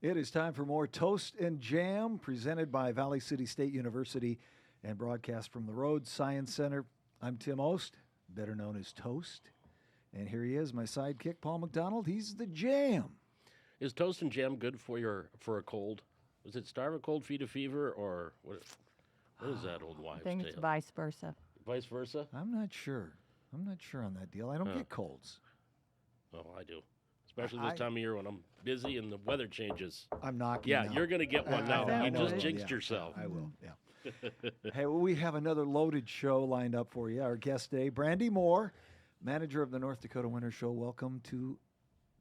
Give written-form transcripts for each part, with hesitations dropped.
It is time for more Toast and Jam, presented by Valley City State University and broadcast from the Rhodes Science Center. I'm Tim Ost, better known as Toast. And here he is, my sidekick, Paul McDonald. He's the Jam. Is Toast and Jam good for a cold? Is it starve a cold, feed a fever, or what is that old wives' I think tale? it's vice versa. Vice versa? I'm not sure on that deal. I don't get colds. Oh, I do. Especially this time of year when I'm busy and the weather changes. I'm knocking. Yeah, now. you're going to get one now. I You know. just jinxed yourself. I will, yeah. Hey, well, we have another loaded show lined up for you. Our guest today, Brandee Moore, manager of the North Dakota Winter Show. Welcome to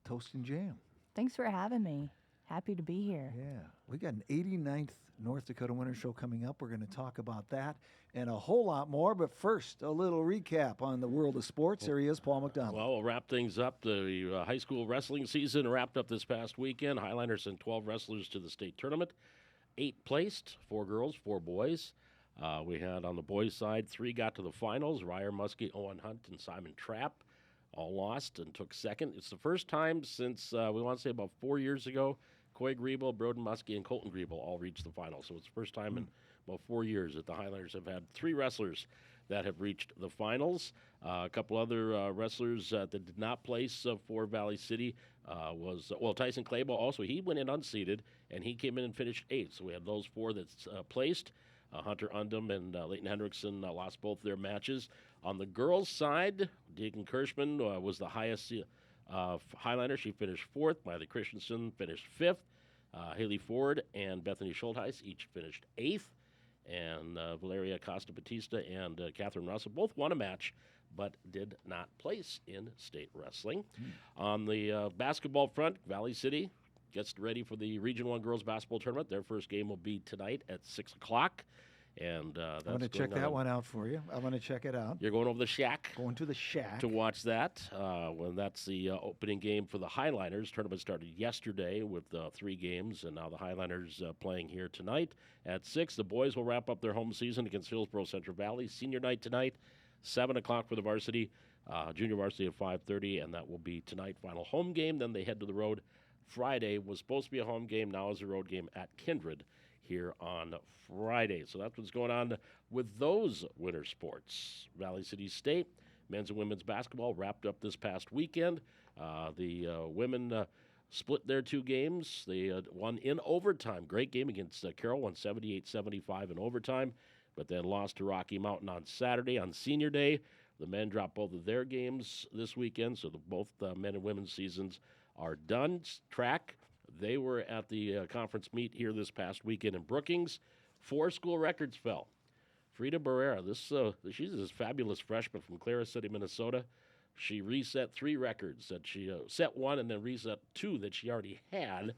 Toast and Jam. Thanks for having me. Happy to be here. Yeah, we got an 89th North Dakota Winter Show coming up. We're going to talk about that and a whole lot more. But first, a little recap on the world of sports. There he is, Paul McDonald. Well, we'll wrap things up. The high school wrestling season wrapped up this past weekend. Highlanders sent 12 wrestlers to the state tournament. 8 placed, 4 girls, 4 boys. We had on the boys' side, 3 got to the finals. Ryer Muskie, Owen Hunt, and Simon Trapp all lost and took second. It's the first time since, we want to say about 4 years ago, Coy Griebel, Broden Muskie, and Colton Griebel all reached the final. So it's the first time in about 4 years that the Highlanders have had 3 wrestlers that have reached the finals. A couple other wrestlers that did not place for Valley City was Tyson Clayball. Also, he went in unseeded, and he came in and finished 8th. So we had those 4 that's placed. Hunter Undum and Leighton Hendrickson lost both their matches. On the girls' side, Deacon Kirschman was the highest Highlander. She finished 4th. Miley Christensen finished 5th. Haley Ford and Bethany Schultheis each finished 8th. And Valeria Costa Batista and Catherine Russell both won a match, but did not place in state wrestling. On the basketball front, Valley City gets ready for the Region 1 girls basketball tournament. Their first game will be tonight at 6 o'clock. And that's I'm going to check that one out for you. I'm going to check it out. You're going over the Shack? Going to the Shack. To watch that. When that's the opening game for the Highlanders. Tournament started yesterday with 3 games, and now the Highlanders playing here tonight at 6. The boys will wrap up their home season against Hillsborough Central Valley. Senior night tonight, 7 o'clock for the varsity. Junior varsity at 5:30, and that will be tonight. Final home game. Then they head to the road. Friday was supposed to be a home game. Now is a road game at Kindred here on Friday. So that's what's going on with those winter sports. Valley City State men's and women's basketball wrapped up this past weekend. The women split their 2 games. They won in overtime. Great game against Carroll, won 78-75 in overtime, but then lost to Rocky Mountain on Saturday. On senior day, the men dropped both of their games this weekend, so both men and women's seasons are done. Track, they were at the conference meet here this past weekend in Brookings. 4 school records fell. Frida Barrera, she's this fabulous freshman from Clara City, Minnesota. She reset 3 records that she set 1 and then reset 2 that she already had.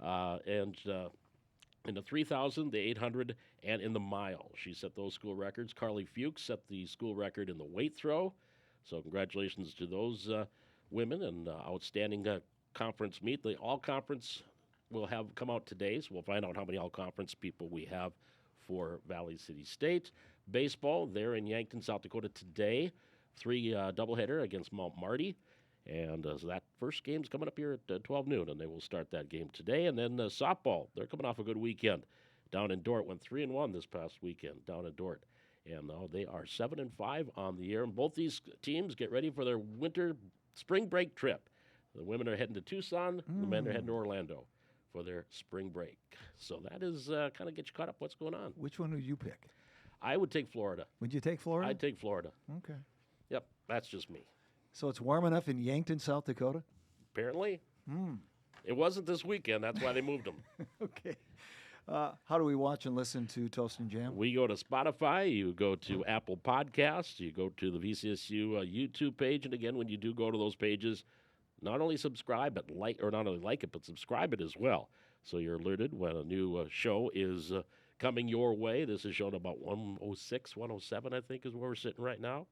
And in the 3,000, the 800, and in the mile, she set those school records. Carly Fuchs set the school record in the weight throw. So congratulations to those women and outstanding conference meet. The all-conference will have come out today, so we'll find out how many all-conference people we have for Valley City State. Baseball, they're in Yankton, South Dakota today. 3 doubleheader against Mount Marty. And so that first game's coming up here at 12 noon, and they will start that game today. And then softball, they're coming off a good weekend down in Dordt. Went 3-1 this past weekend down in Dordt. And they are 7-5 on the year. And both these teams get ready for their spring break trip. The women are heading to Tucson. The men are heading to Orlando for their spring break. So that is kind of get you caught up what's going on. Which one would you pick? I would take Florida. Would you take Florida? I'd take Florida. Okay. Yep, that's just me. So it's warm enough in Yankton, South Dakota? Apparently. It wasn't this weekend. That's why they moved them. Okay. How do we watch and listen to Toast and Jam? We go to Spotify. You go to Apple Podcasts. You go to the VCSU YouTube page. And again, when you do go to those pages, not only subscribe, but not only like it, but subscribe it as well. So you're alerted when a new show is coming your way. This is shown about 106, 107, I think, is where we're sitting right now.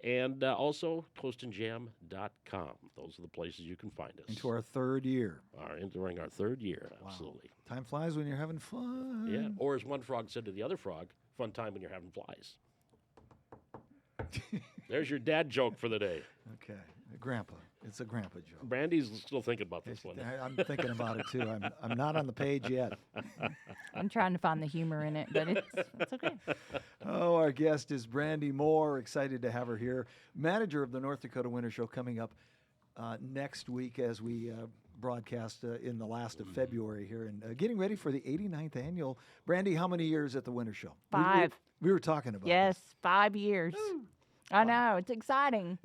And also, toastandjam.com. Those are the places you can find us. Into our 3rd year. Entering our 3rd year, absolutely. Time flies when you're having fun. Yeah, or as one frog said to the other frog, fun time when you're having flies. There's your dad joke for the day. Okay. Grandpa. It's a grandpa joke. Brandy's still thinking about this one. I'm thinking about it too. I'm not on the page yet. I'm trying to find the humor in it, but it's okay. Oh, our guest is Brandee Moore. Excited to have her here. Manager of the North Dakota Winter Show, coming up next week as we broadcast in the last of February here, and getting ready for the 89th annual. Brandee, how many years at the Winter Show? 5. We were talking about Yes, 5 years. I know, it's exciting.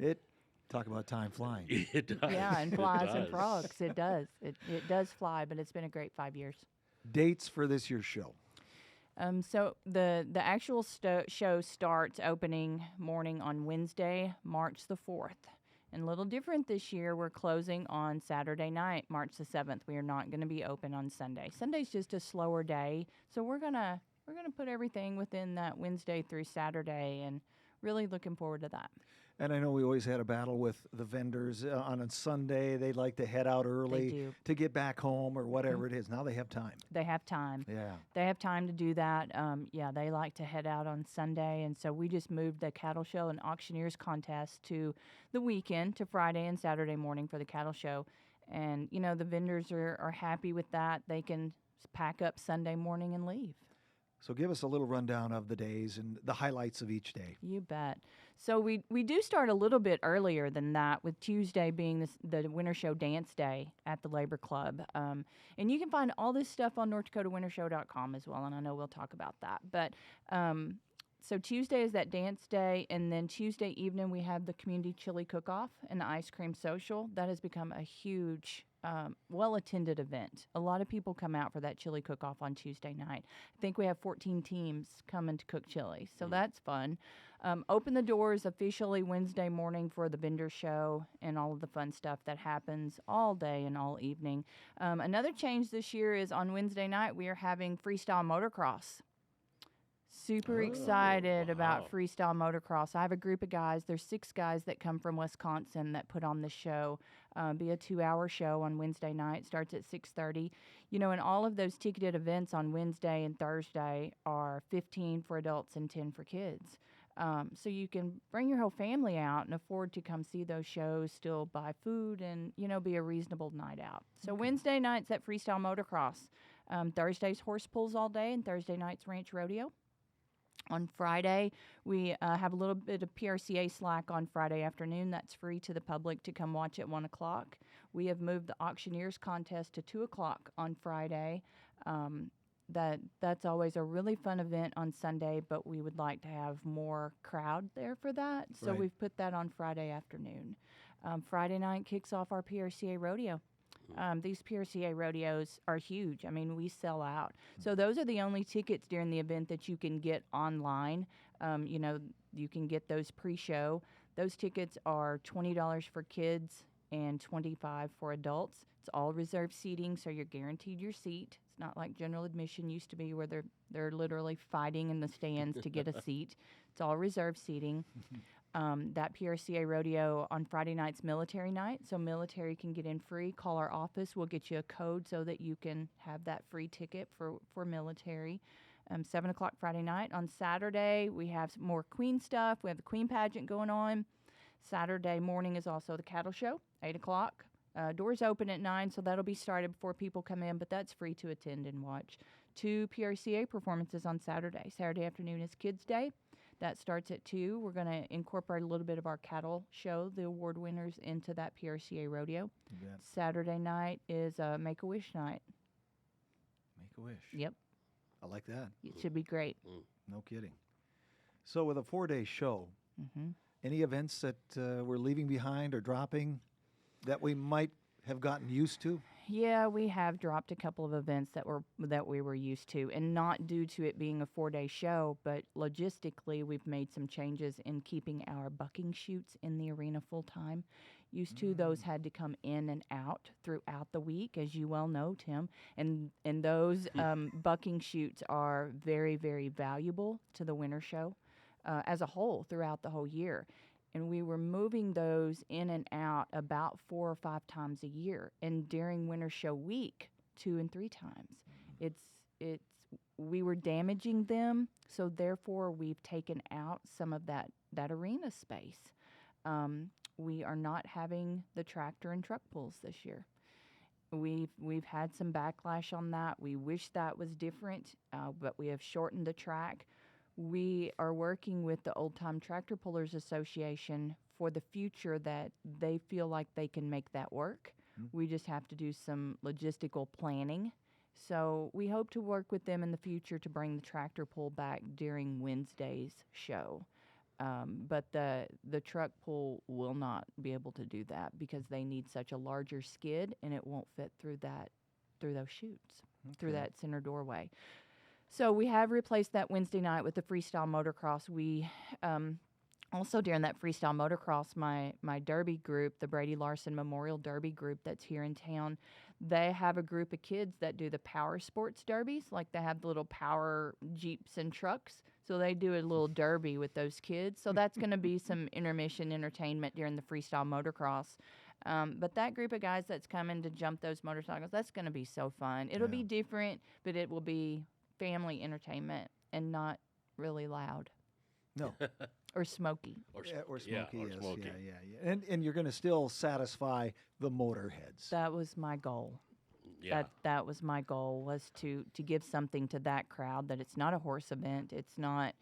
Talk about time flying. It does. Yeah, and flies It and does. frogs. It does. It does fly, but it's been a great 5 years. Dates for this year's show. So the actual show starts opening morning on Wednesday, March the 4th. And a little different this year, we're closing on Saturday night, March the 7th. We are not going to be open on Sunday. Sunday's just a slower day, so we're gonna put everything within that Wednesday through Saturday, and really looking forward to that. And I know we always had a battle with the vendors on a Sunday. They'd like to head out early do. to get back home or whatever it is. Now they have time. They have time. Yeah. They have time to do that. They like to head out on Sunday, and so we just moved the cattle show and auctioneers contest to the weekend, to Friday and Saturday morning for the cattle show. And, the vendors are happy with that. They can pack up Sunday morning and leave. So give us a little rundown of the days and the highlights of each day. You bet. So we do start a little bit earlier than that, with Tuesday being the Winter Show Dance Day at the Labor Club. And you can find all this stuff on NorthDakotaWinterShow.com as well, and I know we'll talk about that. But so Tuesday is that dance day, and then Tuesday evening we have the community chili cook-off and the ice cream social. That has become a huge, well-attended event. A lot of people come out for that chili cook-off on Tuesday night. I think we have 14 teams coming to cook chili, so that's fun. Open the doors officially Wednesday morning for the vendor show and all of the fun stuff that happens all day and all evening. Another change this year is on Wednesday night we are having freestyle motocross. Super excited about freestyle motocross. I have a group of guys. There's 6 guys that come from Wisconsin that put on the show. Be a 2-hour show on Wednesday night. Starts at 6:30. And all of those ticketed events on Wednesday and Thursday are $15 for adults and $10 for kids. So you can bring your whole family out and afford to come see those shows, still buy food, and, be a reasonable night out. So Wednesday night's at freestyle motocross. Thursday's horse pulls all day, and Thursday night's ranch rodeo. On Friday, we have a little bit of PRCA slack on Friday afternoon. That's free to the public to come watch at 1 o'clock. We have moved the auctioneers contest to 2 o'clock on Friday. That's always a really fun event on Sunday, but we would like to have more crowd there for that. So we've put that on Friday afternoon. Friday night kicks off our PRCA rodeo. These PRCA rodeos are huge. I mean, we sell out. So those are the only tickets during the event that you can get online. You can get those pre-show. Those tickets are $20 for kids and $25 for adults. It's all reserved seating, so you're guaranteed your seat. It's not like general admission used to be, where they're literally fighting in the stands to get a seat. It's all reserved seating. That PRCA rodeo on Friday night's military night, so military can get in free. Call our office. We'll get you a code so that you can have that free ticket for military. 7 o'clock Friday night. On Saturday, we have some more Queen stuff. We have the Queen pageant going on. Saturday morning is also the cattle show, 8 o'clock. Doors open at 9, so that'll be started before people come in, but that's free to attend and watch. 2 PRCA performances on Saturday. Saturday afternoon is Kids Day. That starts at 2. We're going to incorporate a little bit of our cattle show, the award winners, into that PRCA rodeo. Saturday night is Make-A-Wish night. Make-A-Wish. Yep. I like that. It should be great. No kidding. So with a 4-day show, any events that we're leaving behind or dropping that we might have gotten used to? Yeah, we have dropped a couple of events that we were used to, and not due to it being a 4-day show, but logistically we've made some changes in keeping our bucking chutes in the arena full time. Used to, those had to come in and out throughout the week, as you well know, Tim, and those bucking chutes are very, very valuable to the winter show as a whole throughout the whole year. And we were moving those in and out about 4 or 5 times a year, and during winter show week, 2 and 3 times. We were damaging them, so therefore we've taken out some of that arena space. we are not having the tractor and truck pulls this year. We've had some backlash on that. We wish that was different, but we have shortened the track. We are working with the Old Time Tractor Pullers Association for the future that they feel like they can make that work. We just have to do some logistical planning. So we hope to work with them in the future to bring the tractor pull back during Wednesday's show. But the truck pull will not be able to do that because they need such a larger skid and it won't fit through those chutes, through that center doorway. So we have replaced that Wednesday night with the freestyle motocross. We also during that freestyle motocross, my derby group, the Brady Larson Memorial Derby group that's here in town, they have a group of kids that do the power sports derbies. Like they have the little power Jeeps and trucks. So they do a little derby with those kids. So that's going to be some intermission entertainment during the freestyle motocross. But that group of guys that's coming to jump those motorcycles, that's going to be so fun. It'll be different, but it will be family entertainment and not really loud. No. Or smoky. Or smoky, yeah, yes. smoky. Yeah. And you're going to still satisfy the motorheads. That was my goal. Yeah. That was my goal, was to give something to that crowd, that it's not a horse event. It's not,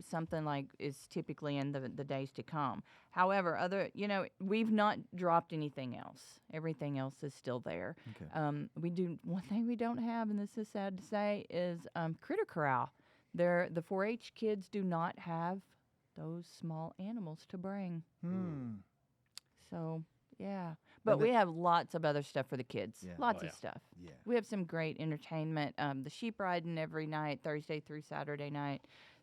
something like is typically in the days to come. However, we've not dropped anything else. Everything else is still there. Okay. One thing we don't have, and this is sad to say, is Critter Corral. The 4-H kids do not have those small animals to bring. So, yeah. But we have lots of other stuff for the kids. Yeah. Lots of stuff. Yeah. We have some great entertainment. The sheep riding every night, Thursday through Saturday night.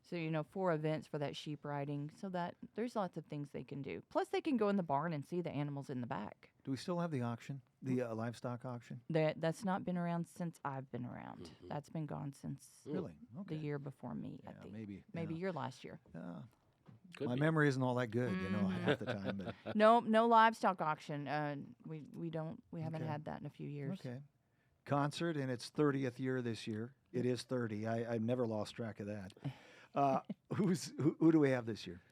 So, 4 events for that sheep riding. So that there's lots of things they can do. Plus, they can go in the barn and see the animals in the back. Do we still have the auction, the livestock auction? That's not been around since I've been around. Mm-hmm. That's been gone since Really? Okay. the year before me, I Yeah, think. maybe. Your last year. Could My be. memory isn't all that good, half the time. But No livestock auction. We haven't Okay. had that in a few years. okay. Concert in its 30th year this year. It is 30. I've never lost track of that. Who do we have this year?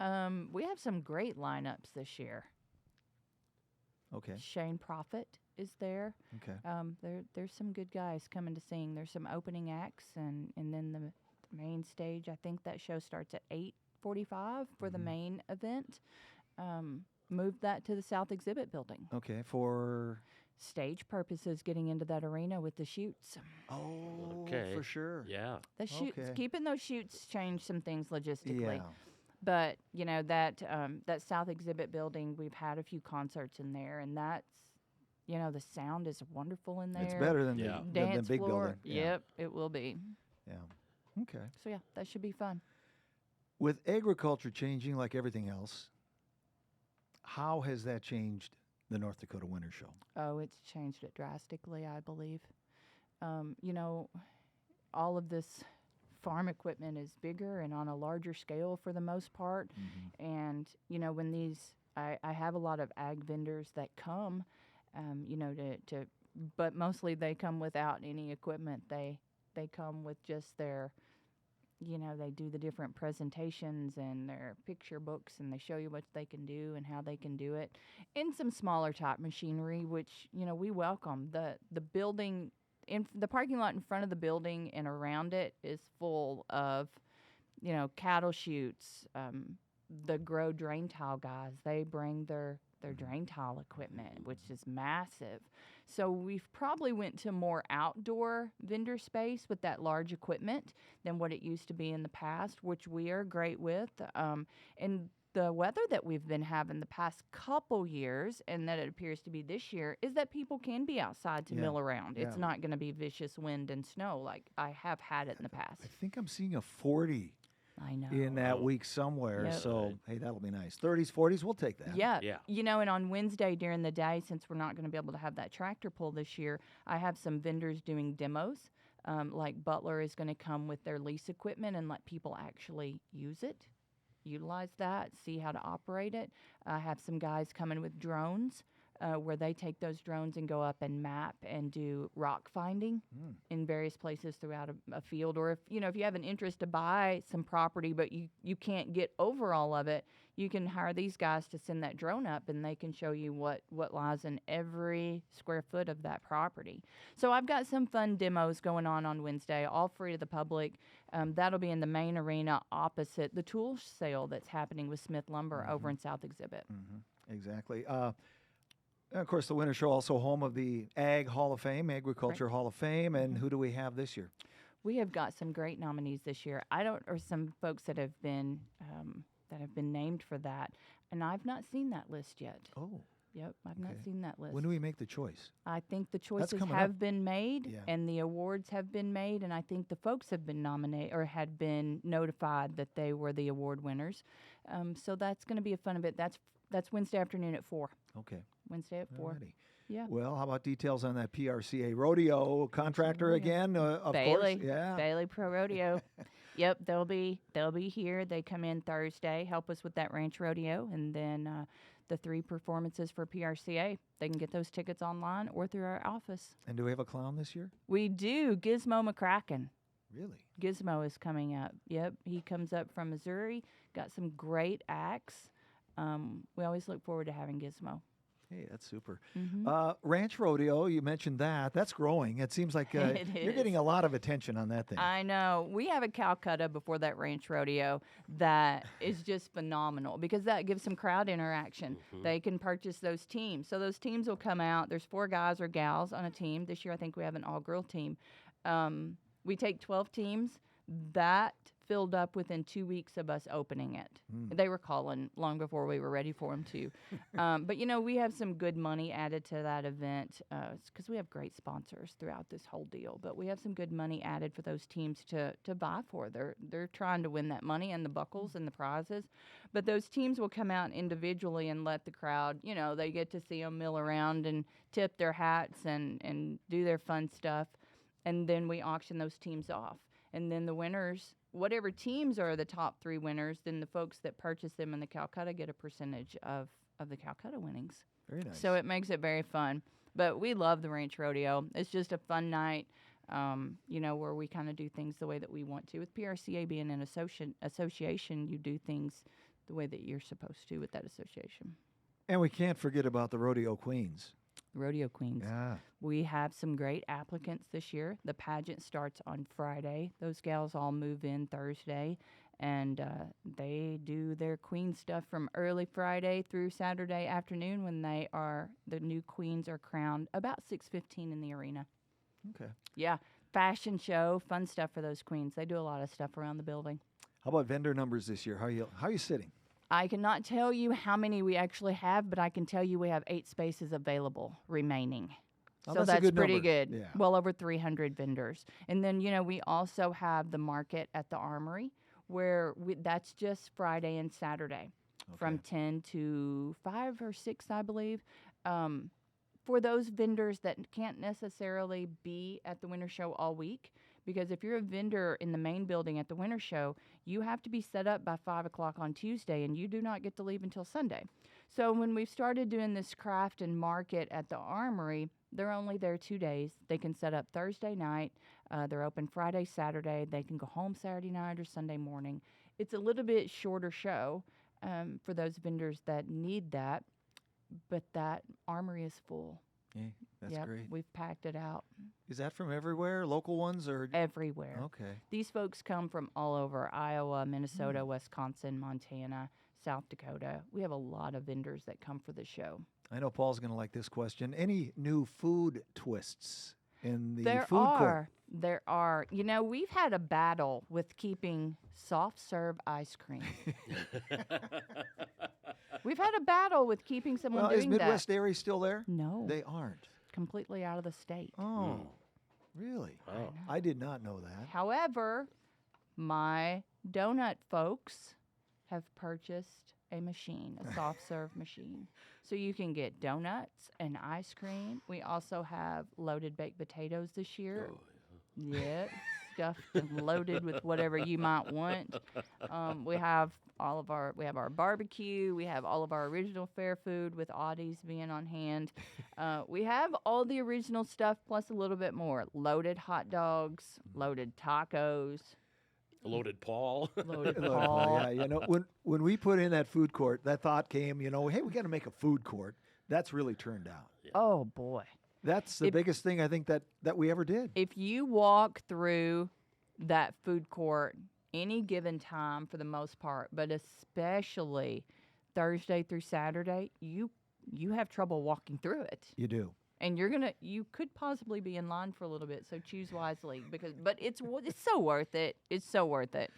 We have some great lineups this year. Okay. Shane Prophet is there. Okay. There's some good guys coming to sing. There's some opening acts, and then the main stage. I think that show starts at 8:45 for the main event. Moved that to the South Exhibit Building. Okay. For Stage purposes, getting into that arena with the chutes. Okay. for sure. Yeah. The chutes, Okay. keeping those chutes changed some things logistically. Yeah. But that South Exhibit Building, we've had a few concerts in there, and that's the sound is wonderful in there. It's better than Yeah. the Dance big floor. building. Yeah. Yep, it will be. Yeah. Okay. So yeah, that should be fun. With agriculture changing like everything else, how has that changed the North Dakota Winter Show? Oh, it's changed it drastically, I believe. All of this farm equipment is bigger and on a larger scale for the most part. And, when I have a lot of ag vendors that come, but mostly they come without any equipment. They come with just their, they do the different presentations and their picture books, and they show you what they can do and how they can do it. And some smaller type machinery, which, we welcome. The building, in the parking lot in front of the building and around it is full of, cattle chutes. The grow drain tile guys, they bring their drain tile equipment, which is massive. So we've probably went to more outdoor vendor space with that large equipment than what it used to be in the past, which we are great with. And the weather that we've been having the past couple years, and that it appears to be this year, is that people can be outside to mill around. It's Yeah. not going to be vicious wind and snow like I have had it in the past. I think I'm seeing a 40 I know. in that week somewhere. Yep. So, hey, that'll be nice. 30s, 40s, we'll take that. Yeah. Yeah. And on Wednesday during the day, since we're not going to be able to have that tractor pull this year, I have some vendors doing demos. Like Butler is going to come with their lease equipment and let people actually use it, utilize that, see how to operate it. I have some guys coming with drones where they take those drones and go up and map and do rock finding in various places throughout a field. Or if you have an interest to buy some property, but you can't get over all of it, you can hire these guys to send that drone up, and they can show you what lies in every square foot of that property. So I've got some fun demos going on Wednesday, all free to the public. That'll be in the main arena opposite the tool sale that's happening with Smith Lumber over in South Exhibit. Exactly. Of course, the Winter Show also home of the Ag Hall of Fame, Agriculture Hall of Fame. And who do we have this year? We have got some great nominees this year. Or some folks that have been named for that, and I've not seen that list yet. Oh. Yep, I've not seen that list. When do we make the choice? I think the choices have been made, and the awards have been made, and I think the folks have been nominated or had been notified that they were the award winners. So that's going to be a fun event. That's Wednesday afternoon at 4. Okay. Wednesday at 4. Alrighty. Yeah. Well, how about details on that PRCA rodeo contractor again? Of Bailey. course. Yeah. Bailey Pro Rodeo. Yep, they'll be here. They come in Thursday, help us with that ranch rodeo, and then the 3 performances for PRCA. They can get those tickets online or through our office. And do we have a clown this year? We do. Gizmo McCracken. Really? Gizmo is coming up. Yep, he comes up from Missouri. Got some great acts. We always look forward to having Gizmo. Hey, that's super. Ranch rodeo, you mentioned that. That's growing. It seems like you're getting a lot of attention on that thing. I know. We have a Calcutta before that ranch rodeo that is just phenomenal because that gives some crowd interaction. They can purchase those teams. So those teams will come out. There's 4 guys or gals on a team. This year I think we have an all-girl team. We take 12 teams. That filled up within 2 weeks of us opening it. They were calling long before we were ready for them to. But, we have some good money added to that event because we have great sponsors throughout this whole deal. But we have some good money added for those teams to buy for. They're trying to win that money and the buckles and the prizes. But those teams will come out individually and let the crowd, they get to see them mill around and tip their hats and do their fun stuff. And then we auction those teams off. And then the winners, whatever teams are the top 3 winners, then the folks that purchase them in the Calcutta get a percentage of the Calcutta winnings. Very nice. So it makes it very fun. But we love the ranch rodeo. It's just a fun night, where we kind of do things the way that we want to. With PRCA being an association, you do things the way that you're supposed to with that association. And we can't forget about the rodeo queens. Rodeo queens. Yeah. We have some great applicants this year. The pageant starts on Friday. Those gals all move in Thursday, and they do their queen stuff from early Friday through Saturday afternoon when the new queens are crowned about 6:15 in the arena. Okay. Yeah, fashion show, fun stuff for those queens. They do a lot of stuff around the building. How about vendor numbers this year? How are you sitting? I cannot tell you how many we actually have, but I can tell you we have 8 spaces available remaining. Oh, so that's a good pretty number. good. Yeah. Well over 300 vendors. And then, we also have the market at the Armory where that's just Friday and Saturday from 10 to 5 or 6, I believe. For those vendors that can't necessarily be at the Winter Show all week, because if you're a vendor in the main building at the Winter Show, you have to be set up by 5 o'clock on Tuesday, and you do not get to leave until Sunday. So when we've started doing this craft and market at the Armory, they're only there 2 days. They can set up Thursday night. They're open Friday, Saturday. They can go home Saturday night or Sunday morning. It's a little bit shorter show for those vendors that need that, but that Armory is full. Yeah, that's great. We've packed it out. Is that from everywhere, local ones or? Everywhere. Okay. These folks come from all over Iowa, Minnesota, Wisconsin, Montana, South Dakota. We have a lot of vendors that come for the show. I know Paul's going to like this question. Any new food twists in the There food court? There are. We've had a battle with keeping soft serve ice cream. We've had a battle with keeping someone doing is Midwest Dairy still there? No. They aren't. Completely out of the state. Oh, really? Wow. I did not know that. However, my donut folks have purchased a machine, a soft serve machine. So you can get donuts and ice cream. We also have loaded baked potatoes this year. Oh, Yep. stuffed and loaded with whatever you might want. We have our barbecue. We have all of our original fare food with Audie's being on hand. We have all the original stuff plus a little bit more. Loaded hot dogs, loaded tacos. Loaded Paul. Loaded Look, Paul. yeah, when we put in that food court, that thought came, hey, we got to make a food court. That's really turned out. Oh, boy. That's the biggest thing I think that we ever did. If you walk through that food court any given time for the most part, but especially Thursday through Saturday, you have trouble walking through it. You do. And you could possibly be in line for a little bit, so choose wisely but it's so worth it. It's so worth it.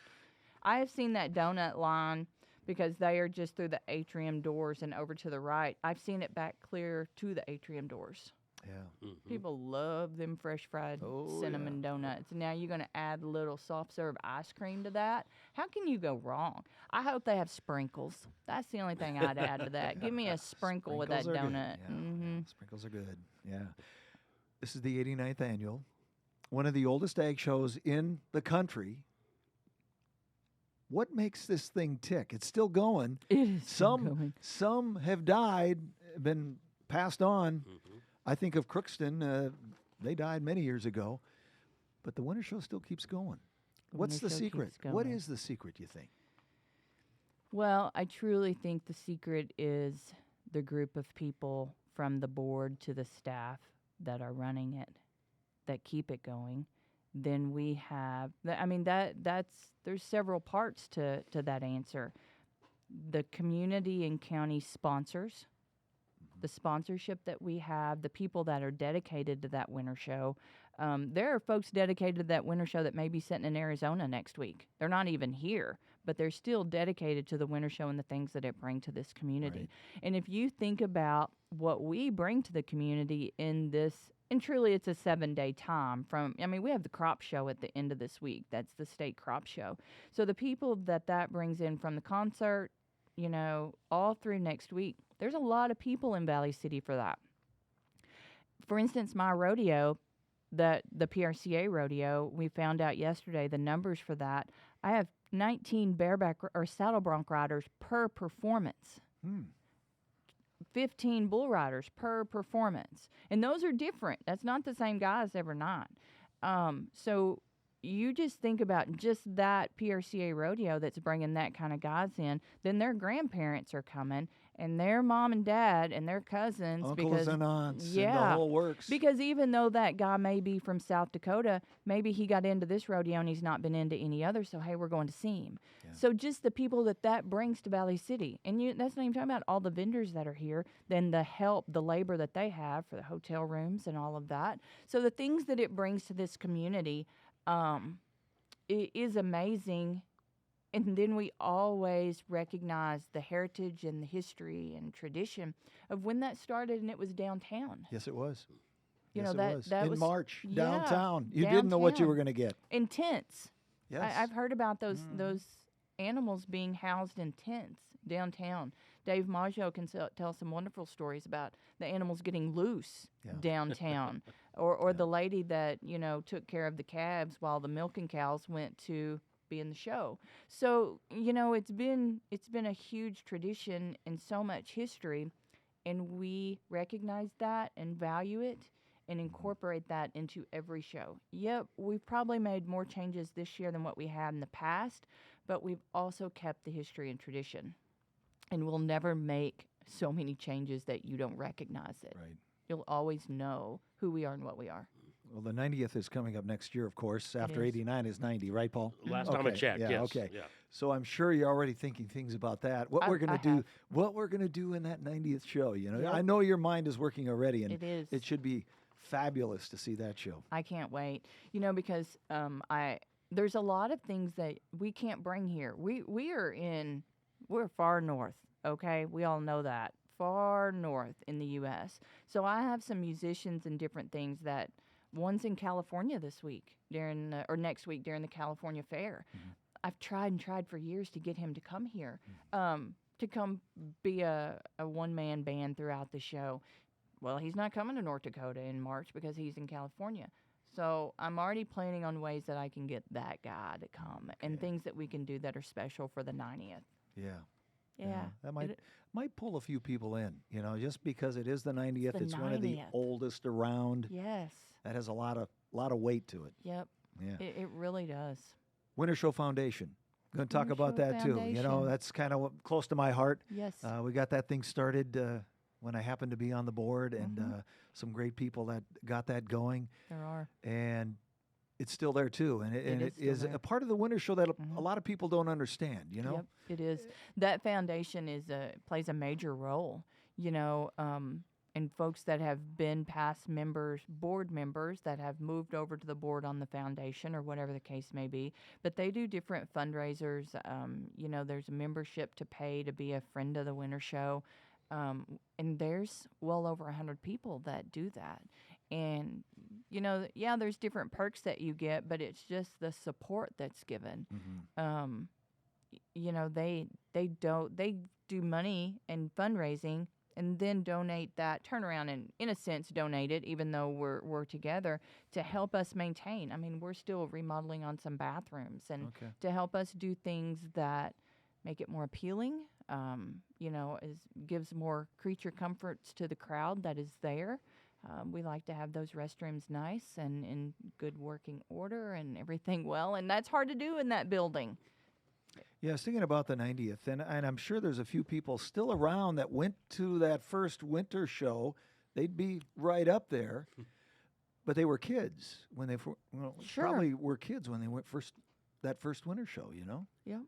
I have seen that donut line because they are just through the atrium doors and over to the right. I've seen it back clear to the atrium doors. Yeah. Mm-hmm. People love them fresh fried cinnamon donuts. Now you're going to add a little soft serve ice cream to that. How can you go wrong? I hope they have sprinkles. That's the only thing I'd add to that. Give me a sprinkle with that Sprinkles are good. donut. Yeah. Mm-hmm. Sprinkles are good. Yeah. This is the 89th annual, one of the oldest ag shows in the country. What makes this thing tick? It's still going. It is still going. Some have died, been passed on. Mm-hmm. I think of Crookston. They died many years ago. But the Winter Show still keeps going. What's the Winter Show secret? keeps What going. is the secret, you think? Well, I truly think the secret is the group of people from the board to the staff that are running it, that keep it going. Then we have, there's several parts to that answer. The community and county sponsors, the sponsorship that we have, the people that are dedicated to that winter show. There are folks dedicated to that winter show that may be sitting in Arizona next week. They're not even here, but they're still dedicated to the winter show and the things that it brings to this community. Right. And if you think about what we bring to the community in this, and truly it's a 7-day time we have the crop show at the end of this week. That's the state crop show. So the people that brings in from the concert, all through next week, there's a lot of people in Valley City for that. For instance, my rodeo, the PRCA rodeo, we found out yesterday the numbers for that. I have 19 bareback or saddle bronc riders per performance. 15 bull riders per performance. And those are different. That's not the same guys every night. So you just think about just that PRCA rodeo that's bringing that kind of guys in. Then their grandparents are coming, and their mom and dad and their cousins. Uncles and aunts and the Yeah. whole works. Because even though that guy may be from South Dakota, maybe he got into this rodeo and he's not been into any other, so hey, we're going to see him. Yeah. So just the people that brings to Valley City. And that's not even talking about all the vendors that are here, then the help, the labor that they have for the hotel rooms and all of that. So the things that it brings to this community, it is amazing. And then we always recognize the heritage and the history and tradition of when that started, and it was downtown. Yes, it was. You Yes, know, it that- was. that in was- March, yeah, downtown. You didn't know what you downtown. were going to get. In tents. Yes. I've heard about those animals being housed in tents downtown. Dave Maggio can tell some wonderful stories about the animals getting loose Yeah. downtown, or the lady that took care of the calves while the milking cows went to be in the show. So it's been a huge tradition and so much history, and we recognize that and value it and incorporate that into every show. Yep, we've probably made more changes this year than what we had in the past, but we've also kept the history and tradition. And we'll never make so many changes that you don't recognize it. Right. You'll always know who we are and what we are. Well, the 90th is coming up next year, of course. After is. 89 is 90, right, Paul? Last time I Okay, checked, yeah, yes. okay. Yeah. So I'm sure you're already thinking things about that. What we're going I to do, have. what we're going to do in that 90th show. Yep. I know your mind is working already, and It is. it should be fabulous to see that show. I can't wait. Because there's a lot of things that we can't bring here. We're far north, okay? We all know that. Far north in the US. So I have some musicians and different things that one's in California this week or next week during the California Fair. Mm-hmm. I've tried and tried for years to get him to come here, to come be a one-man band throughout the show. Well, he's not coming to North Dakota in March because he's in California. So I'm already planning on ways that I can get that guy to come and things that we can do that are special for the 90th. Yeah. Yeah. That might pull a few people in, just because it is the 90th. the It's one of the 90th. oldest around. Yes. That has a lot of weight to it. Yep. Yeah. It really does. Winter Show Foundation. Going to talk Winter about Show that too. Foundation. That's kind of close to my heart. Yes. We got that thing started when I happened to be on the board, and some great people that got that going. There are. And it's still there too, and it is there. a part of the Winter Show that a lot of people don't understand. Yep, it is. That foundation plays a major role. And folks that have been past board members that have moved over to the board on the foundation or whatever the case may be. But they do different fundraisers. There's a membership to pay to be a friend of the Winter Show. And there's well over 100 people that do that. And, there's different perks that you get, but it's just the support that's given. They do money and fundraising and then donate that, turn around and, in a sense, donate it, even though we're together, to help us maintain. I mean, we're still remodeling on some bathrooms and to help us do things that make it more appealing, gives more creature comforts to the crowd that is there. We like to have those restrooms nice and in good working order and everything well, and that's hard to do in that building. Yeah, I was thinking about the 90th, and I'm sure there's a few people still around that went to that first Winter Show. They'd be right up there, but they were kids when they probably were kids when they went that first Winter Show. Yep,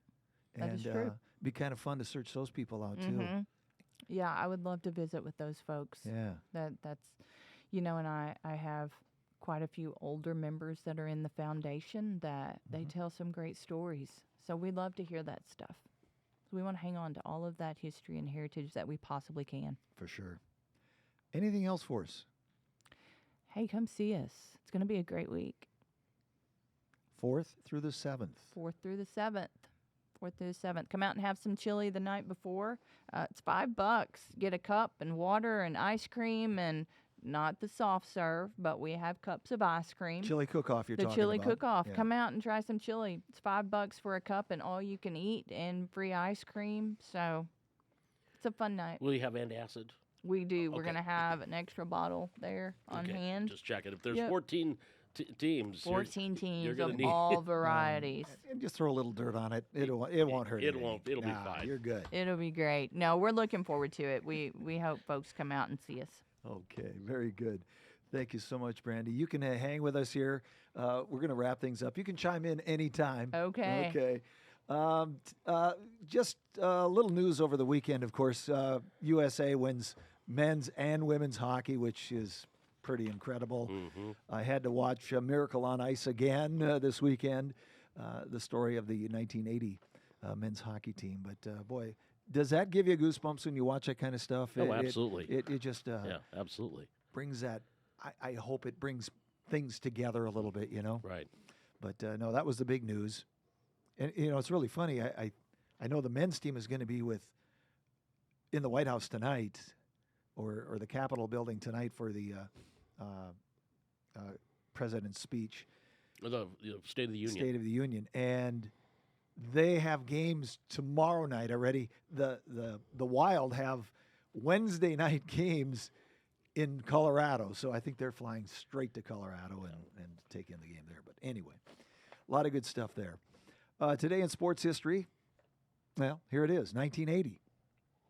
and that is true. Be kind of fun to search those people out too. Yeah, I would love to visit with those folks. Yeah, that's and I have quite a few older members that are in the foundation that they tell some great stories. So we love to hear that stuff. So we want to hang on to all of that history and heritage that we possibly can. For sure. Anything else for us? Hey, come see us. It's going to be a great week. 4th through the 7th. 4th through the 7th. 4th through the 7th. Come out and have some chili the night before. It's $5. Get a cup and water and ice cream, and not the soft serve, but we have cups of ice cream. Chili cook-off you're talking about. The chili cook-off. Yeah. Come out and try some chili. It's $5 for a cup and all you can eat and free ice cream. So it's a fun night. Will you have antacid? We do. Okay. We're going to have an extra bottle there on hand. Just check it. If there's 14 teams. 14 teams of need all varieties. And just throw a little dirt on it. It won't hurt anything. It'll be fine. You're good. It'll be great. No, we're looking forward to it. We hope folks come out and see us. Okay, very good. Thank you so much, Brandee. You can hang with us here. We're going to wrap things up. You can chime in anytime. Okay. Okay. Just a little news over the weekend, of course. USA wins men's and women's hockey, which is pretty incredible. I had to watch Miracle on Ice again this weekend, the story of the 1980 men's hockey team. But, boy, does that give you goosebumps when you watch that kind of stuff? Oh, absolutely. It just yeah, absolutely. brings that. I hope it brings things together a little bit, Right. But no, that was the big news. And it's really funny. I know the men's team is going to be in the White House tonight, or the Capitol building tonight for the president's speech. The State of the Union. State of the Union, and they have games tomorrow night already. The Wild have Wednesday night games in Colorado, so I think they're flying straight to Colorado and taking the game there. But anyway, a lot of good stuff there. Today in sports history, well, here it is, 1980.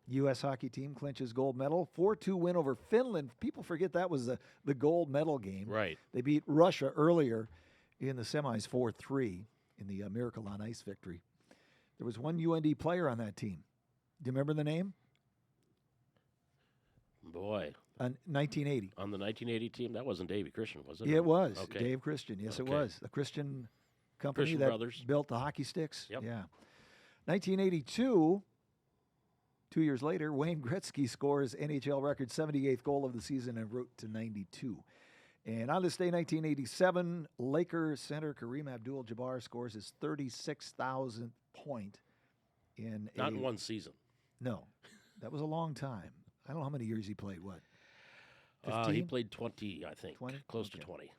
U.S. hockey team clinches gold medal, 4-2 win over Finland. People forget that was the gold medal game. Right. They beat Russia earlier in the semis 4-3 in the Miracle on Ice victory. There was one UND player on that team. Do you remember the name? Boy. 1980. On the 1980 team? That wasn't Davey Christian, was it? It was. Okay. Dave Christian. Yes, Okay. it was. The Christian company Christian that Brothers. built the hockey sticks. Yep. Yeah. 1982, 2 years later, Wayne Gretzky scores NHL record 78th goal of the season en route to 92. And on this day, 1987, Laker center Kareem Abdul-Jabbar scores his 36,000th point in Not in one season. No, that was a long time. I don't know how many years he played. What? 15? He played 20, I think. 20? Close Okay. to 20.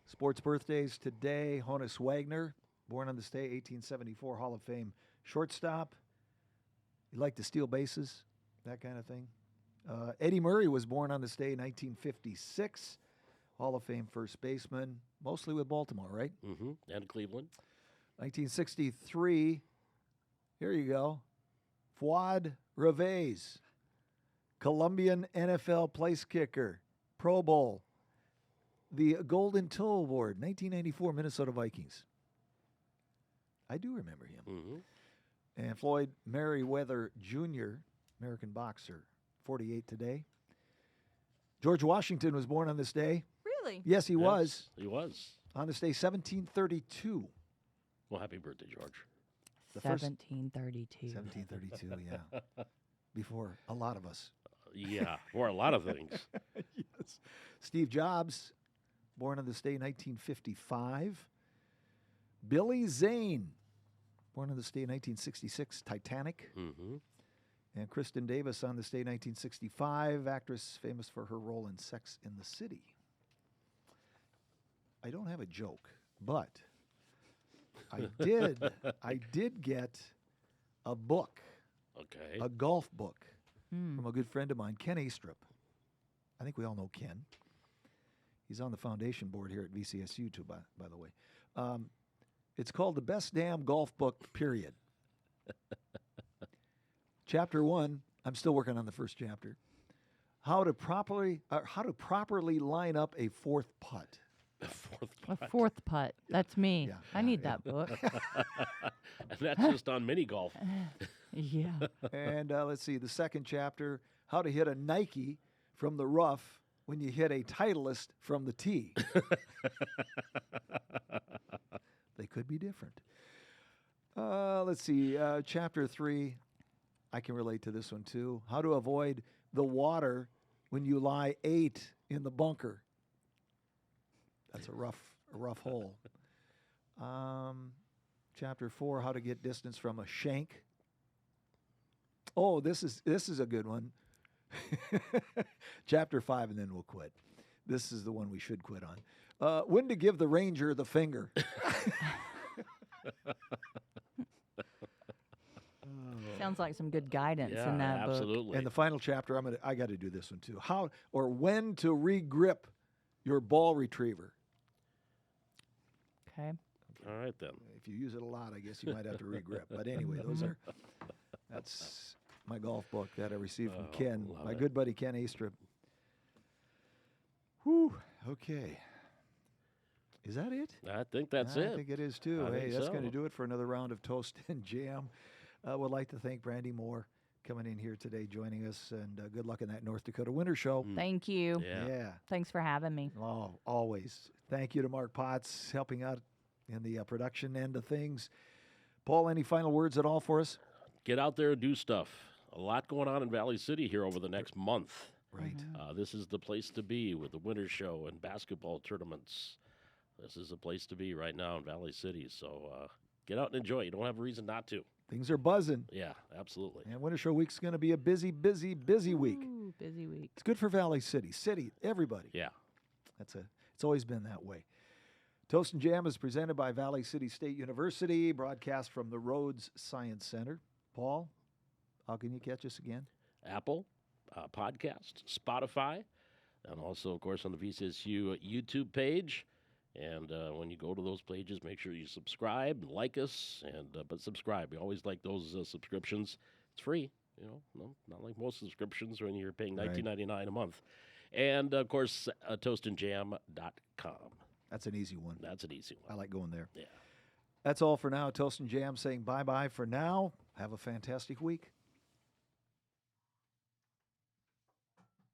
Sports birthdays today. Honus Wagner, born on this day, 1874, Hall of Fame shortstop. You like to steal bases, that kind of thing. Eddie Murray was born on this day, 1956, Hall of Fame first baseman, mostly with Baltimore, right? Mm-hmm. And Cleveland. 1963, here you go, Fuad Reveiz, Colombian NFL place kicker, Pro Bowl, the Golden Toe Award, 1994 Minnesota Vikings. I do remember him. Mm-hmm. And Floyd Merriweather Jr., American boxer, 48 today. George Washington was born on this day. Really? Yes, he was. He was. On this day, 1732. Well, happy birthday, George. The first- 1732. 1732, yeah. Before a lot of us. Yeah, or a lot of things. Yes. Steve Jobs, born on this day, 1955. Billy Zane, born on this day, 1966, Titanic. Mm-hmm. And Kristen Davis on this day, 1965, actress famous for her role in Sex in the City. I don't have a joke, but I did get a book, Okay. a golf book from a good friend of mine, Ken Astrup. I think we all know Ken. He's on the foundation board here at VCSU too, by the way. It's called The Best Damn Golf Book, period. Chapter 1, I'm still working on the first chapter. How to properly line up a fourth putt. A fourth putt. That's me. Yeah, I need that book. And that's just on mini golf. Yeah. And let's see, the second chapter, how to hit a Nike from the rough when you hit a Titleist from the tee. They could be different. Let's see, chapter 3, I can relate to this one too. How to avoid the water when you lie 8 in the bunker. That's a rough hole. Chapter 4, how to get distance from a shank. Oh, this is a good one. Chapter 5, and then we'll quit. This is the one we should quit on. When to give the ranger the finger. Sounds like some good guidance Yeah, in that book. absolutely. And the final chapter, I got to do this one too. How or when to re-grip your ball retriever. Okay. All right, then. If you use it a lot, I guess you might have to re-grip. But anyway, that's my golf book that I received from Ken, love my it. good buddy Ken Astrup. Whew. Okay. Is that it? I think that's I it. think it is too. I Hey, think that's so. going to do it for another round of Toast and Jam. Would like to thank Brandee Moore coming in here today, joining us, and good luck in that North Dakota Winter Show. Thank you. Yeah. Thanks for having me. Oh, always. Thank you to Mark Potts helping out in the production end of things. Paul, any final words at all for us? Get out there and do stuff. A lot going on in Valley City here over the next month. Right. This is the place to be with the Winter Show and basketball tournaments. This is the place to be right now in Valley City. So get out and enjoy. You don't have a reason not to. Things are buzzing. Yeah, absolutely. And Winter Show Week's going to be a busy week. Ooh, busy week. It's good for Valley City, everybody. Yeah. It's always been that way. Toast and Jam is presented by Valley City State University, broadcast from the Rhodes Science Center. Paul, how can you catch us again? Apple Podcast, Spotify, and also, of course, on the VCSU YouTube page. And when you go to those pages, make sure you subscribe and like us. But subscribe. We always like those subscriptions. It's free, not like most subscriptions when you're paying $19.99 a month. And, of course, toastandjam.com. That's an easy one. That's an easy one. I like going there. Yeah. That's all for now. Toast and Jam saying bye-bye for now. Have a fantastic week.